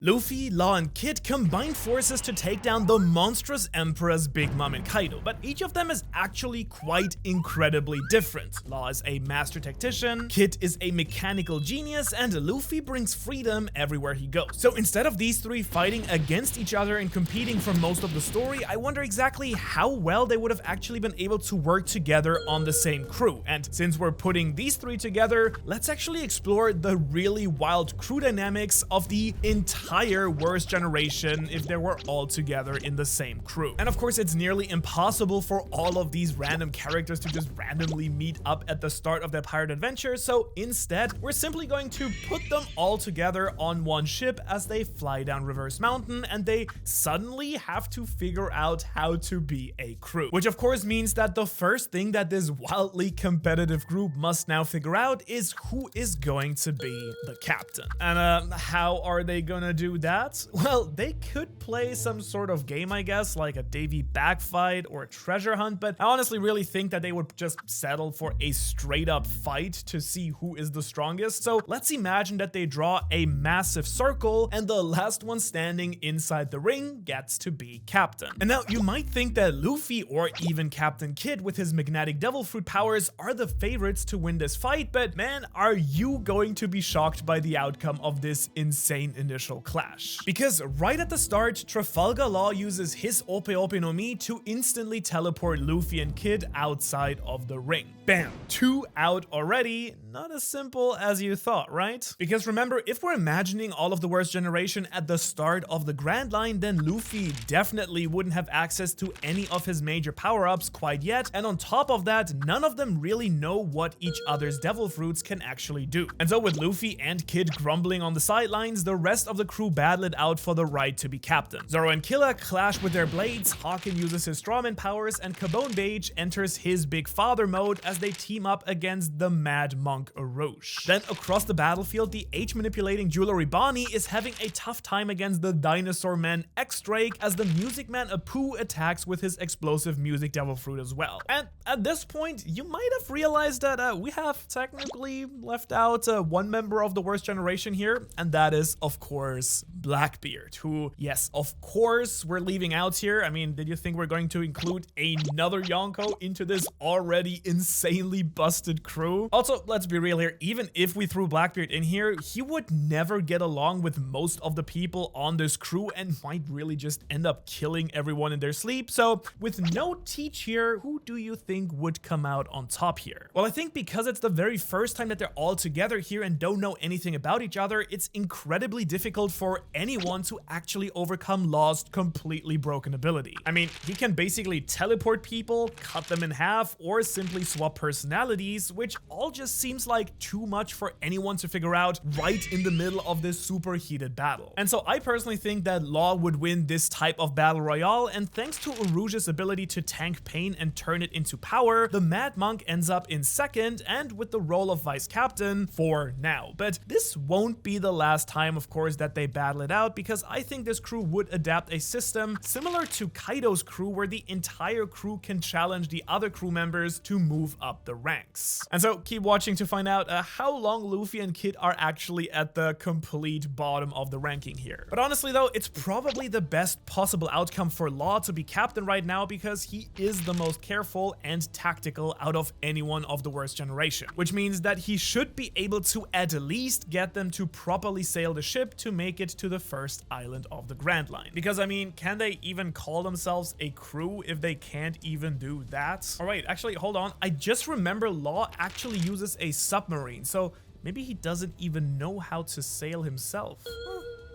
Luffy, Law, and Kid combined forces to take down the monstrous Emperors Big Mom and Kaido, but each of them is actually quite incredibly different. Law is a master tactician, Kid is a mechanical genius, and Luffy brings freedom everywhere he goes. So instead of these three fighting against each other and competing for most of the story, I wonder exactly how well they would have actually been able to work together on the same crew. And since we're putting these three together, let's actually explore the really wild crew dynamics of the entire worst generation if they were all together in the same crew. And of course, it's nearly impossible for all of these random characters to just randomly meet up at the start of their pirate adventure, so instead, we're simply going to put them all together on one ship as they fly down Reverse Mountain, and they suddenly have to figure out how to be a crew. Which of course means that the first thing that this wildly competitive group must now figure out is who is going to be the captain. And how are they gonna do that? Well, they could play some sort of game, I guess, like a Davy backfight or a treasure hunt, but I honestly really think that they would just settle for a straight up fight to see who is the strongest. So let's imagine that they draw a massive circle and the last one standing inside the ring gets to be captain. And now you might think that Luffy or even Captain Kid with his magnetic devil fruit powers are the favorites to win this fight, but man, are you going to be shocked by the outcome of this insane initial clash. Because right at the start, Trafalgar Law uses his Ope Ope no Mi to instantly teleport Luffy and Kid outside of the ring. Bam! 2 out already. Not as simple as you thought, right? Because remember, if we're imagining all of the worst generation at the start of the Grand Line, then Luffy definitely wouldn't have access to any of his major power-ups quite yet, and on top of that, none of them really know what each other's devil fruits can actually do. And so with Luffy and Kid grumbling on the sidelines, the rest of the crew battle it out for the right to be captain. Zoro and Killer clash with their blades, Hawken uses his strawman powers, and Cabone Beige enters his big father mode as they team up against the Mad Monk Orochi. Then across the battlefield, the H-manipulating Jewelry Bonnie is having a tough time against the Dinosaur Man X-Drake as the Music Man Apu attacks with his explosive Music Devil Fruit as well. And at this point, you might have realized that we have technically left out one member of the worst generation here, and that is, of course, Blackbeard, who, yes, of course, we're leaving out here. I mean, did you think we're going to include another Yonko into this already insanely busted crew? Also, let's be real here, even if we threw Blackbeard in here, he would never get along with most of the people on this crew and might really just end up killing everyone in their sleep. So with no Teach here, who do you think would come out on top here? Well, I think because it's the very first time that they're all together here and don't know anything about each other, it's incredibly difficult for anyone to actually overcome Law's completely broken ability. I mean, he can basically teleport people, cut them in half, or simply swap personalities, which all just seems like too much for anyone to figure out right in the middle of this super heated battle. And so I personally think that Law would win this type of battle royale, and thanks to Uruge's ability to tank pain and turn it into power, the Mad Monk ends up in second and with the role of vice captain for now. But this won't be the last time, of course, that they battle it out, because I think this crew would adapt a system similar to Kaido's crew where the entire crew can challenge the other crew members to move up the ranks. And so keep watching to find out how long Luffy and Kid are actually at the complete bottom of the ranking here. But honestly though, it's probably the best possible outcome for Law to be captain right now because he is the most careful and tactical out of anyone of the worst generation, which means that he should be able to at least get them to properly sail the ship to make it to the first island of the Grand Line. Because I mean, can they even call themselves a crew if they can't even do that? All right, actually, hold on. I just remember Law actually uses a submarine, so maybe he doesn't even know how to sail himself.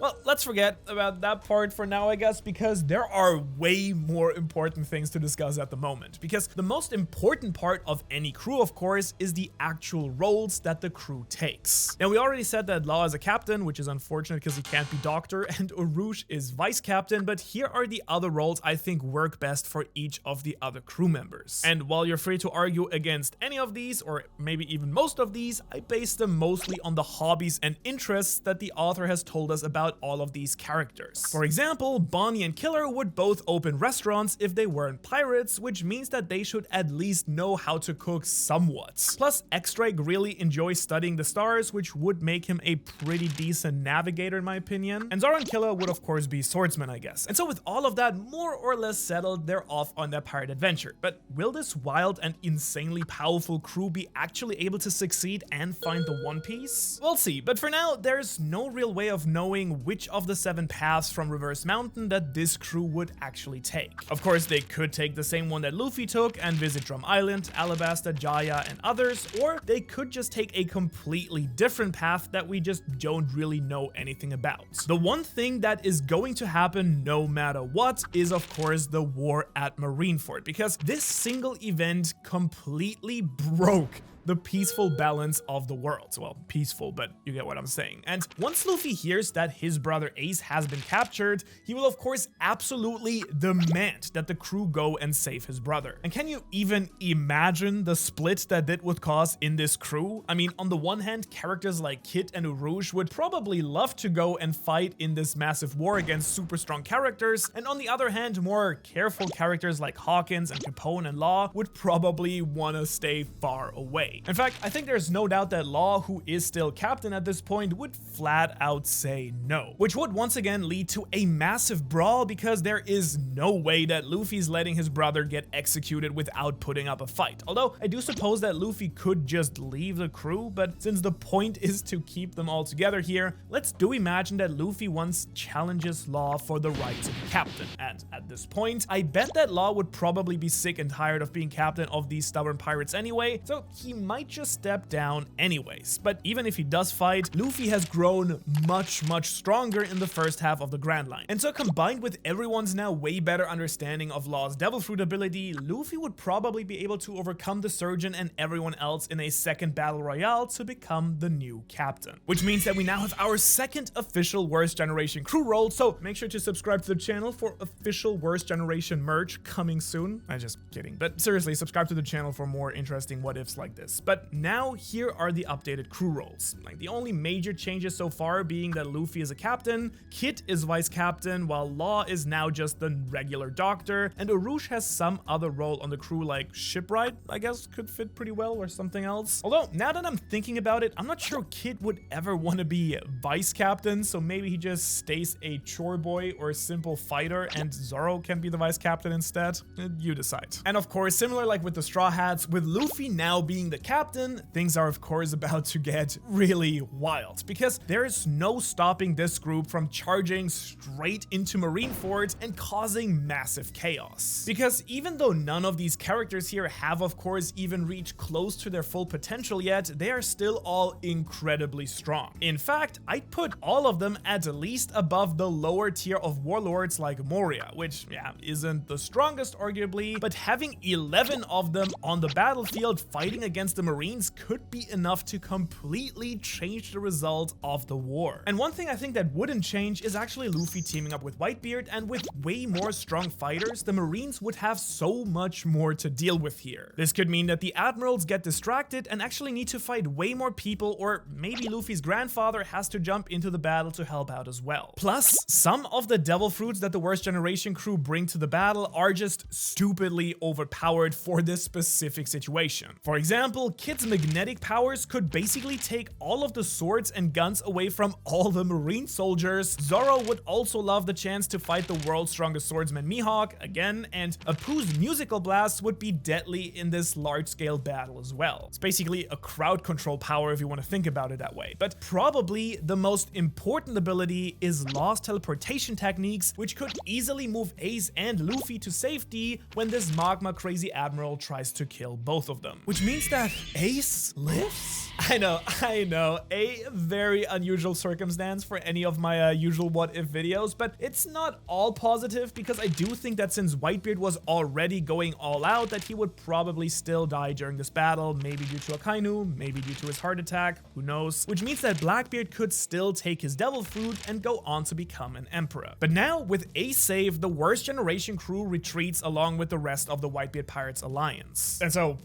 Well, let's forget about that part for now, I guess, because there are way more important things to discuss at the moment. Because the most important part of any crew, of course, is the actual roles that the crew takes. Now, we already said that Law is a captain, which is unfortunate because he can't be doctor, and Uruge is vice captain, but here are the other roles I think work best for each of the other crew members. And while you're free to argue against any of these, or maybe even most of these, I base them mostly on the hobbies and interests that the author has told us about about all of these characters. For example, Bonnie and Killer would both open restaurants if they weren't pirates, which means that they should at least know how to cook somewhat. Plus, X-Drake really enjoys studying the stars, which would make him a pretty decent navigator in my opinion. And Zoro and Killer would of course be swordsmen, I guess. And so with all of that more or less settled, they're off on their pirate adventure. But will this wild and insanely powerful crew be actually able to succeed and find the One Piece? We'll see, but for now, there's no real way of knowing which of the 7 paths from Reverse Mountain that this crew would actually take. Of course, they could take the same one that Luffy took and visit Drum Island, Alabasta, Jaya, and others, or they could just take a completely different path that we just don't really know anything about. The one thing that is going to happen no matter what is of course the war at Marineford, because this single event completely broke the peaceful balance of the world. Well, peaceful, but you get what I'm saying. And once Luffy hears that his brother Ace has been captured, he will of course absolutely demand that the crew go and save his brother. And can you even imagine the split that would cause in this crew? I mean, on the one hand, characters like Kid and Urouge would probably love to go and fight in this massive war against super strong characters, and on the other hand, more careful characters like Hawkins and Capone and Law would probably want to stay far away. In fact, I think there's no doubt that Law, who is still captain at this point, would flat out say no, which would once again lead to a massive brawl because there is no way that Luffy's letting his brother get executed without putting up a fight. Although I do suppose that Luffy could just leave the crew, but since the point is to keep them all together here, let's imagine that Luffy once challenges Law for the right to be captain. And at this point, I bet that Law would probably be sick and tired of being captain of these stubborn pirates anyway, so he might just step down anyways. But even if he does fight, Luffy has grown much stronger in the first half of the Grand Line. And so combined with everyone's now way better understanding of Law's Devil Fruit ability, Luffy would probably be able to overcome the Surgeon and everyone else in a second battle royale to become the new captain. Which means that we now have our second official Worst Generation crew role, so make sure to subscribe to the channel for official Worst Generation merch coming soon. I'm just kidding, but seriously, subscribe to the channel for more interesting what ifs like this. But now here are the updated crew roles. Like the only major changes so far being that Luffy is a captain, Kid is vice captain, while Law is now just the regular doctor, and Urouge has some other role on the crew like shipwright, I guess could fit pretty well, or something else. Although now that I'm thinking about it, I'm not sure Kid would ever want to be vice captain, so maybe he just stays a chore boy or a simple fighter and Zoro can be the vice captain instead. You decide. And of course, similar like with the Straw Hats, with Luffy now being the captain, things are of course about to get really wild, because there's no stopping this group from charging straight into Marineford and causing massive chaos. Because even though none of these characters here have of course even reached close to their full potential yet, they are still all incredibly strong. In fact, I'd put all of them at least above the lower tier of warlords like Moria, which yeah, isn't the strongest arguably, but having 11 of them on the battlefield fighting against the Marines could be enough to completely change the result of the war. And one thing I think that wouldn't change is actually Luffy teaming up with Whitebeard, and with way more strong fighters, the Marines would have so much more to deal with here. This could mean that the admirals get distracted and actually need to fight way more people, or maybe Luffy's grandfather has to jump into the battle to help out as well. Plus, some of the devil fruits that the Worst Generation crew bring to the battle are just stupidly overpowered for this specific situation. For example, Kid's magnetic powers could basically take all of the swords and guns away from all the Marine soldiers. Zoro would also love the chance to fight the world's strongest swordsman Mihawk again, and Apu's musical blast would be deadly in this large-scale battle as well. It's basically a crowd control power if you want to think about it that way. But probably the most important ability is Law's teleportation techniques, which could easily move Ace and Luffy to safety when this magma crazy admiral tries to kill both of them. Which means that Ace lives? I know, a very unusual circumstance for any of my usual what if videos, but it's not all positive, because I do think that since Whitebeard was already going all out, that he would probably still die during this battle, maybe due to Akainu, maybe due to his heart attack, who knows, which means that Blackbeard could still take his devil fruit and go on to become an emperor. But now with Ace saved, the Worst Generation crew retreats along with the rest of the Whitebeard Pirates alliance. And so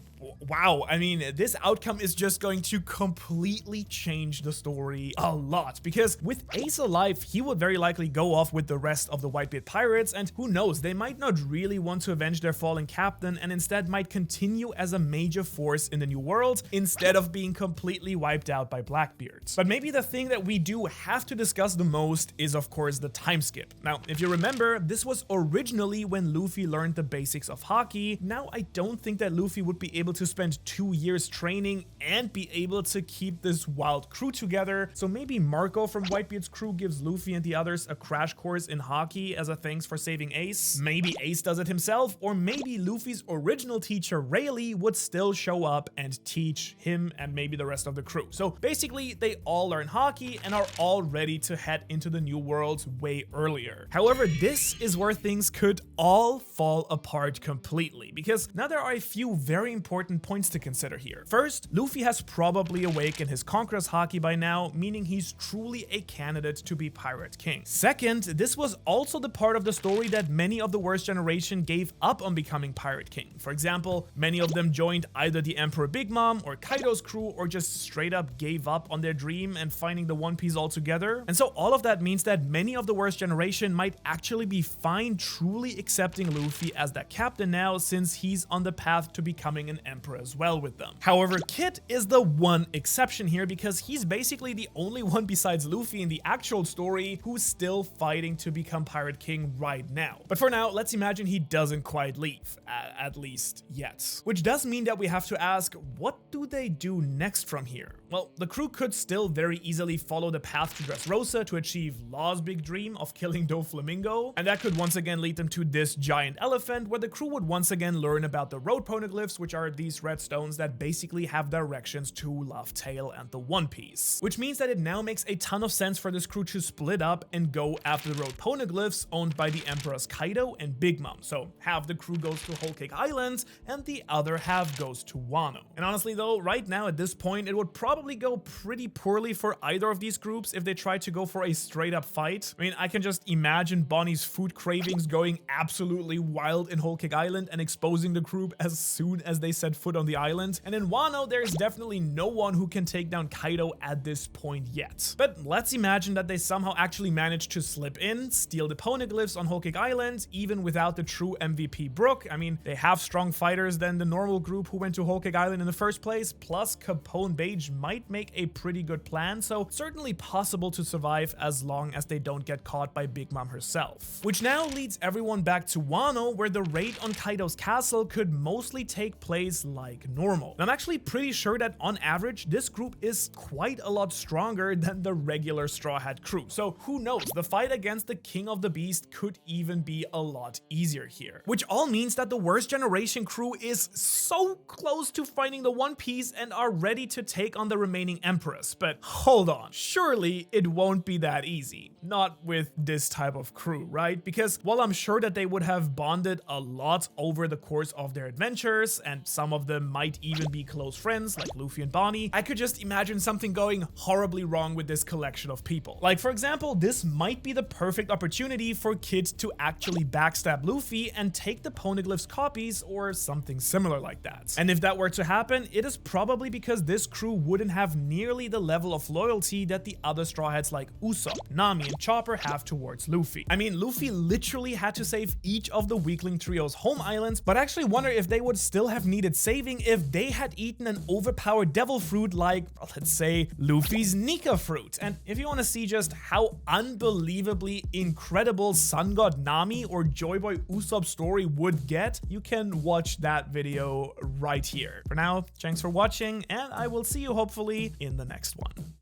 wow, I mean, this outcome is just going to completely change the story a lot, because with Ace alive, he would very likely go off with the rest of the Whitebeard pirates, and who knows, they might not really want to avenge their fallen captain and instead might continue as a major force in the New World instead of being completely wiped out by Blackbeard. But maybe the thing that we do have to discuss the most is, of course, the time skip. Now, if you remember, this was originally when Luffy learned the basics of Haki. Now, I don't think that Luffy would be able to spend 2 years training and be able to keep this wild crew together. So maybe Marco from Whitebeard's crew gives Luffy and the others a crash course in Haki as a thanks for saving Ace. Maybe Ace does it himself, or maybe Luffy's original teacher Rayleigh would still show up and teach him and maybe the rest of the crew. So basically, they all learn Haki and are all ready to head into the New World way earlier. However, this is where things could all fall apart completely, because now there are a few very important points to consider here. First, Luffy has probably awakened his Conqueror's Haki by now, meaning he's truly a candidate to be Pirate King. Second, this was also the part of the story that many of the Worst Generation gave up on becoming Pirate King. For example, many of them joined either the Emperor Big Mom or Kaido's crew, or just straight up gave up on their dream and finding the One Piece altogether. And so all of that means that many of the Worst Generation might actually be fine truly accepting Luffy as that captain now, since he's on the path to becoming an emperor as well with them. However, Kid is the one exception here, because he's basically the only one besides Luffy in the actual story who's still fighting to become Pirate King right now. But for now, let's imagine he doesn't quite leave, at least yet. Which does mean that we have to ask, what do they do next from here? Well, the crew could still very easily follow the path to Dressrosa to achieve Law's big dream of killing Doflamingo, and that could once again lead them to this giant elephant, where the crew would once again learn about the road poneglyphs, which are these red stones that basically have directions to Laugh Tale and the One Piece. Which means that it now makes a ton of sense for this crew to split up and go after the road poneglyphs owned by the Emperors Kaido and Big Mom. So half the crew goes to Whole Cake Island and the other half goes to Wano. And honestly though, right now at this point, it would probably go pretty poorly for either of these groups if they try to go for a straight up fight. I mean, I can just imagine Bonnie's food cravings going absolutely wild in Whole Cake Island and exposing the group as soon as they set foot on the island. And in Wano, there's definitely no one who can take down Kaido at this point yet. But let's imagine that they somehow actually manage to slip in, steal the poneglyphs on Whole Cake Island, even without the true MVP Brook. I mean, they have strong fighters than the normal group who went to Whole Cake Island in the first place, plus Capone Beige might make a pretty good plan, so certainly possible to survive as long as they don't get caught by Big Mom herself. Which now leads everyone back to Wano, where the raid on Kaido's castle could mostly take place like normal. And I'm actually pretty sure that on average, this group is quite a lot stronger than the regular Straw Hat crew. So who knows, the fight against the King of the Beast could even be a lot easier here. Which all means that the Worst Generation crew is so close to finding the One Piece and are ready to take on the remaining Empress. But hold on, surely it won't be that easy. Not with this type of crew, right? Because while I'm sure that they would have bonded a lot over the course of their adventures, and some of them might even be close friends like Luffy and Bonnie, I could just imagine something going horribly wrong with this collection of people. Like, for example, this might be the perfect opportunity for Kid to actually backstab Luffy and take the poneglyphs copies or something similar like that. And if that were to happen, it is probably because this crew wouldn't have nearly the level of loyalty that the other Straw Hats like Usopp, Nami, and Chopper have towards Luffy. I mean, Luffy literally had to save each of the weakling trio's home islands, but I actually wonder if they would still have needed saving if they had eaten an overpowered devil fruit like, let's say, Luffy's Nika fruit. And if you want to see just how unbelievably incredible Sun God Nami or Joy Boy Usopp's story would get, you can watch that video right here. For now, thanks for watching, and I will see you hopefully in the next one.